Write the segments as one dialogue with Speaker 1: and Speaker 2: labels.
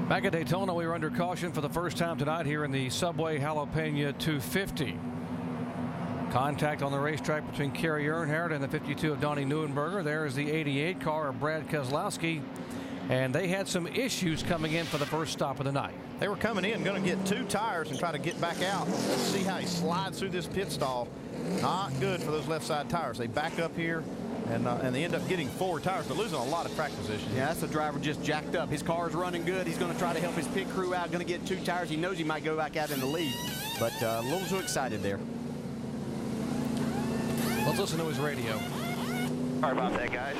Speaker 1: Back at Daytona, we were under caution for the first time tonight here in the Subway Jalapeno 250. Contact on the racetrack between Kerry Earnhardt and the 52 of Donnie Neuenberger. There is the 88 car of Brad Keselowski. And they had some issues coming in for the first stop of the night.
Speaker 2: They were coming in, going to get 2 tires and try to get back out. Let's see how he slides through this pit stall. Not good for those left side tires. They back up here, and they end up getting 4 tires, but losing a lot of track position.
Speaker 3: Yeah, that's the driver just jacked up. His car's running good. He's going to try to help his pit crew out. Going to get 2 tires. He knows he might go back out in the lead, but a little too excited there.
Speaker 1: Let's listen to his radio.
Speaker 4: Sorry about that, guys.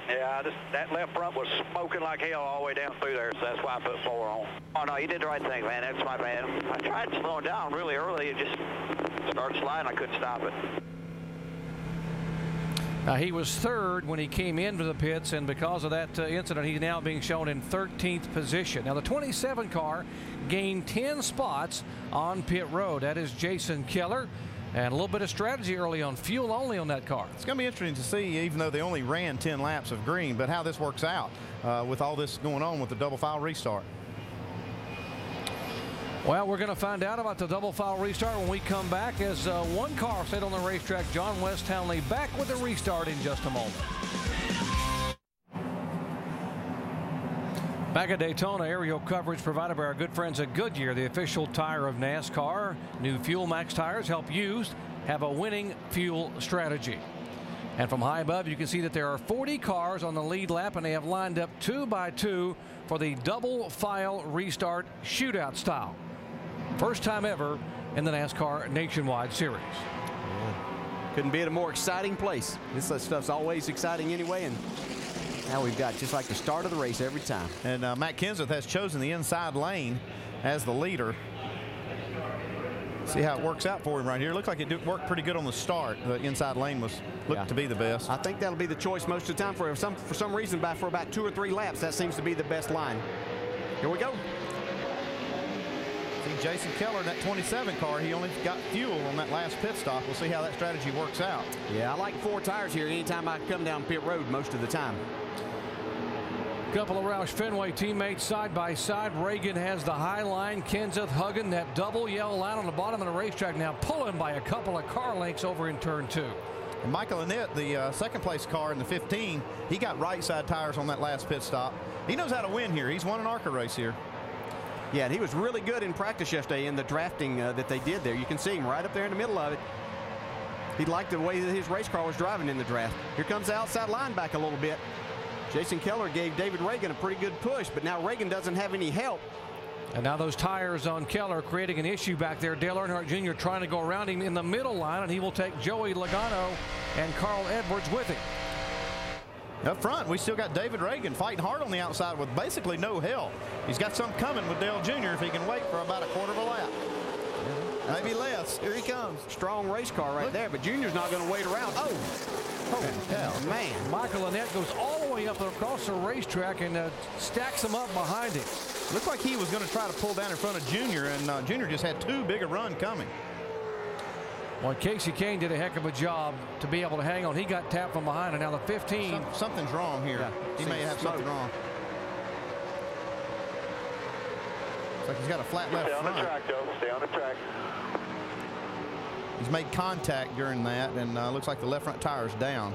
Speaker 4: Yeah, that left front was smoking like hell all the way down through there, so that's why I put 4 on. Oh, no, you did the right thing, man. That's my bad. I tried slowing down really early. It just started sliding. I couldn't stop it.
Speaker 1: Now, he was 3rd when he came into the pits, and because of that incident, he's now being shown in 13th position. Now, the 27 car gained 10 spots on pit road. That is Jason Keller. And a little bit of strategy early on, fuel only on that car.
Speaker 2: It's going to be interesting to see, even though they only ran 10 laps of green, but how this works out with all this going on with the double file restart.
Speaker 1: Well, we're going to find out about the double file restart when we come back, as one car stayed on the racetrack. John West Townley back with the restart in just a moment. Back at Daytona, aerial coverage provided by our good friends at Goodyear, the official tire of NASCAR. New Fuel Max tires help you have a winning fuel strategy. And from high above, you can see that there are 40 cars on the lead lap, and they have lined up 2 by 2 for the double file restart shootout style. First time ever in the NASCAR Nationwide Series.
Speaker 3: Couldn't be at a more exciting place. This stuff's always exciting anyway, and now we've got just like the start of the race every time.
Speaker 2: And Matt Kenseth has chosen the inside lane as the leader. See how it works out for him right here. Looked like it worked pretty good on the start. The inside lane looked to be the best.
Speaker 3: I think that'll be the choice most of the time for some reason. For about 2 or 3 laps, that seems to be the best line. Here we go.
Speaker 2: See Jason Keller in that 27 car. He only got fuel on that last pit stop. We'll see how that strategy works out.
Speaker 3: Yeah, I like 4 tires here anytime I come down pit road most of the time.
Speaker 1: Couple of Roush Fenway teammates side by side. Reagan has the high line. Kenseth hugging that double yellow line on the bottom of the racetrack, now pulling by a couple of car lengths over in turn 2.
Speaker 2: And Michael Annett, the second place car in the 15, he got right side tires on that last pit stop. He knows how to win here. He's won an ARCA race here.
Speaker 3: Yeah, and he was really good in practice yesterday in the drafting that they did there. You can see him right up there in the middle of it. He liked the way that his race car was driving in the draft. Here comes the outside line back a little bit. Jason Keller gave David Reagan a pretty good push, but now Reagan doesn't have any help.
Speaker 1: And now those tires on Keller creating an issue back there. Dale Earnhardt Jr. trying to go around him in the middle line, and he will take Joey Logano and Carl Edwards with him.
Speaker 2: Up front, we still got David Reagan fighting hard on the outside with basically no help. He's got something coming with Dale Jr. if he can wait for about a quarter of a lap. Maybe less. Here he comes.
Speaker 3: Strong race car right there, but Junior's not going to wait around. Oh, holy cow, man.
Speaker 1: Michael Annett goes all the way up across the racetrack and stacks them up behind him.
Speaker 2: Looked like he was going to try to pull down in front of Junior, and Junior just had too big a run coming.
Speaker 1: Well, Casey Kane did a heck of a job to be able to hang on. He got tapped from behind, and now the 15.
Speaker 2: Something's wrong here.
Speaker 3: Yeah,
Speaker 2: he may have something wrong. Looks like he's got a flat left front.
Speaker 4: Stay on the track, though. Stay on the track.
Speaker 2: He's made contact during that, and looks like the left front tire is down.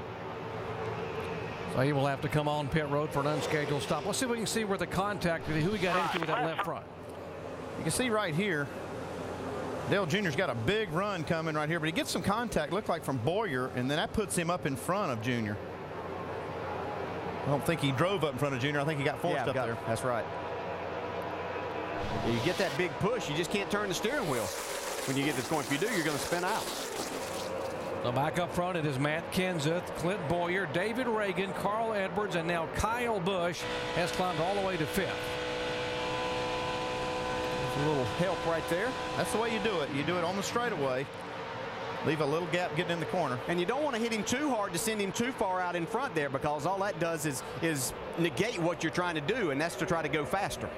Speaker 1: So he will have to come on pit road for an unscheduled stop. Let's see if we can see where the contact, who he got into with that left front.
Speaker 2: You can see right here, Dale Jr.'s got a big run coming right here, but he gets some contact, looked like from Boyer, and then that puts him up in front of Junior. I don't think he drove up in front of Junior. I think he got forced up there.
Speaker 3: That's right. You get that big push, you just can't turn the steering wheel when you get this going. If you do, you're going to spin out.
Speaker 1: So back up front, it is Matt Kenseth, Clint Boyer, David Reagan, Carl Edwards, and now Kyle Busch has climbed all the way to 5th.
Speaker 3: A little help right there.
Speaker 2: That's the way you do it. You do it on the straightaway. Leave a little gap getting in the corner.
Speaker 3: And you don't want to hit him too hard to send him too far out in front there, because all that does is negate what you're trying to do, and that's to try to go faster.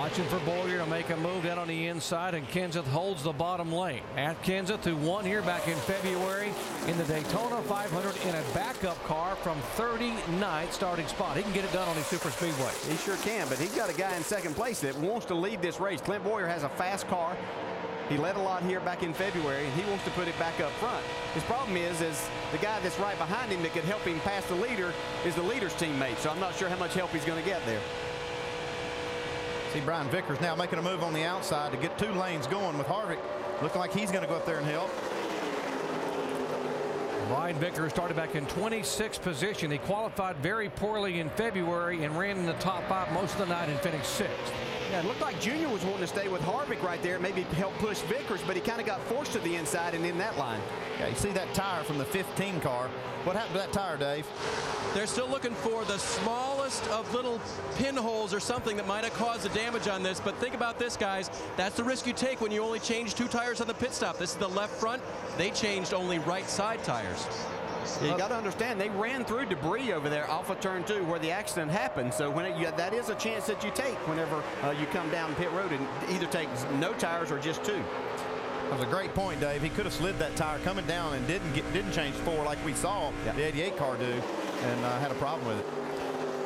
Speaker 1: Watching for Boyer to make a move down on the inside, and Kenseth holds the bottom lane. At Kenseth, who won here back in February in the Daytona 500 in a backup car from 39th starting spot. He can get it done on his super speedway.
Speaker 3: He sure can, but he's got a guy in second place that wants to lead this race. Clint Boyer has a fast car. He led a lot here back in February, and he wants to put it back up front. His problem is the guy that's right behind him that could help him pass the leader is the leader's teammate, so I'm not sure how much help he's going to get there.
Speaker 2: See Brian Vickers now making a move on the outside to get 2 lanes going with Harvick. Looking like he's going to go up there and help.
Speaker 1: Brian Vickers started back in 26th position. He qualified very poorly in February and ran in the top 5 most of the night and finished 6th.
Speaker 3: Yeah, it looked like Junior was wanting to stay with Harvick right there, maybe help push Vickers, but he kind of got forced to the inside and in that line.
Speaker 2: Yeah, you see that tire from the 15 car. What happened to that tire, Dave?
Speaker 5: They're still looking for the smallest of little pinholes or something that might have caused the damage on this. But think about this, guys. That's the risk you take when you only change 2 tires on the pit stop. This is the left front. They changed only right side tires.
Speaker 3: You got to understand, they ran through debris over there off of turn 2 where the accident happened. So when that is a chance that you take whenever you come down pit road and either take no tires or just 2.
Speaker 2: That was a great point, Dave. He could have slid that tire coming down and didn't change 4 like we saw the 88 car do, and had a problem with it.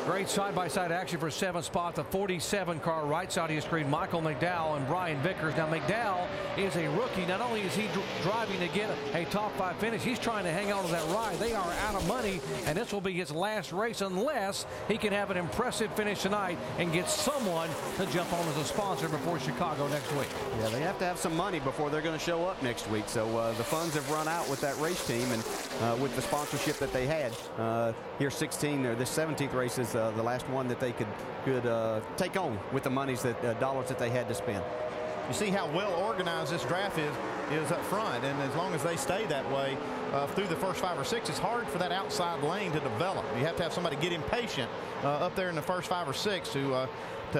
Speaker 1: Great side-by-side action for 7th spot. The 47 car right side of your screen, Michael McDowell and Brian Vickers. Now McDowell is a rookie. Not only is he driving to get a top 5 finish, he's trying to hang on to that ride. They are out of money, and this will be his last race unless he can have an impressive finish tonight and get someone to jump on as a sponsor before Chicago next week.
Speaker 3: Yeah, they have to have some money before they're going to show up next week. So the funds have run out with that race team and with the sponsorship that they had. Here 16 or this 17th race is the last one that they could take on with the monies that dollars that they had to spend.
Speaker 2: You see how well organized this draft is up front, and as long as they stay that way through the first 5 or 6, it's hard for that outside lane to develop. You have to have somebody get impatient up there in the first 5 or 6 to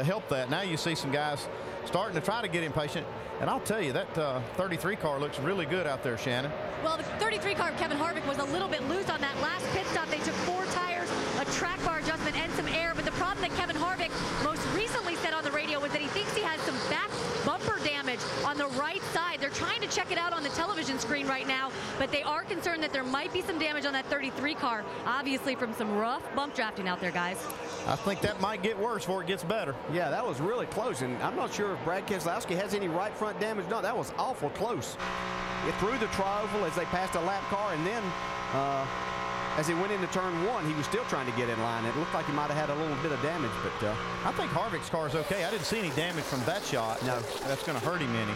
Speaker 2: help that. Now you see some guys starting to try to get impatient, and I'll tell you that 33 car looks really good out there, Shannon.
Speaker 6: Well, the 33 car of Kevin Harvick was a little bit loose on that last pit stop. They took 4 tires, a track bar adjustment, and some air. But the problem that Kevin Harvick most recently said on the radio was that he thinks he has some back bumper damage on the right side. They're trying to check it out on the television screen right now, but they are concerned that there might be some damage on that 33 car, obviously from some rough bump drafting out there, guys.
Speaker 2: I think that might get worse before it gets better.
Speaker 3: Yeah, that was really close, and I'm not sure if Brad Keselowski has any right front damage. No, that was awful close. It threw the tri-oval as they passed a lap car, and then as he went into turn 1, he was still trying to get in line. It looked like he might have had a little bit of damage, but
Speaker 2: I think Harvick's car is okay. I didn't see any damage from that shot.
Speaker 3: No,
Speaker 2: that's going to hurt him any.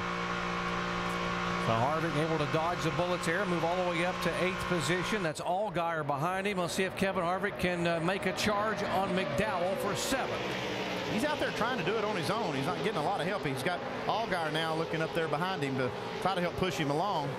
Speaker 1: So Harvick able to dodge the bullets here, move all the way up to 8th position. That's Allgaier behind him. Let's see if Kevin Harvick can make a charge on McDowell for 7th.
Speaker 2: He's out there trying to do it on his own. He's not getting a lot of help. He's got Allgaier now looking up there behind him to try to help push him along.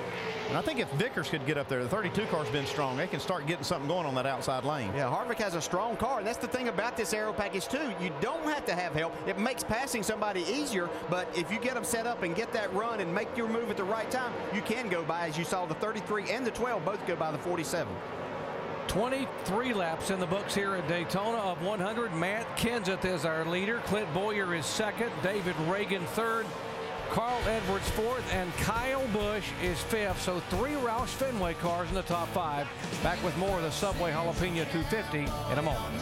Speaker 2: And I think if Vickers could get up there, the 32 car's been strong. They can start getting something going on that outside lane.
Speaker 3: Yeah, Harvick has a strong car, and that's the thing about this aero package too. You don't have to have help. It makes passing somebody easier, but if you get them set up and get that run and make your move at the right time, you can go by, as you saw, the 33 and the 12 both go by the 47.
Speaker 1: 23 laps in the books here at Daytona of 100. Matt Kenseth is our leader. Clint Boyer is 2nd. David Reagan 3rd. Carl Edwards 4th. And Kyle Busch is 5th. So 3 Roush Fenway cars in the top 5. Back with more of the Subway Jalapeno 250 in a moment.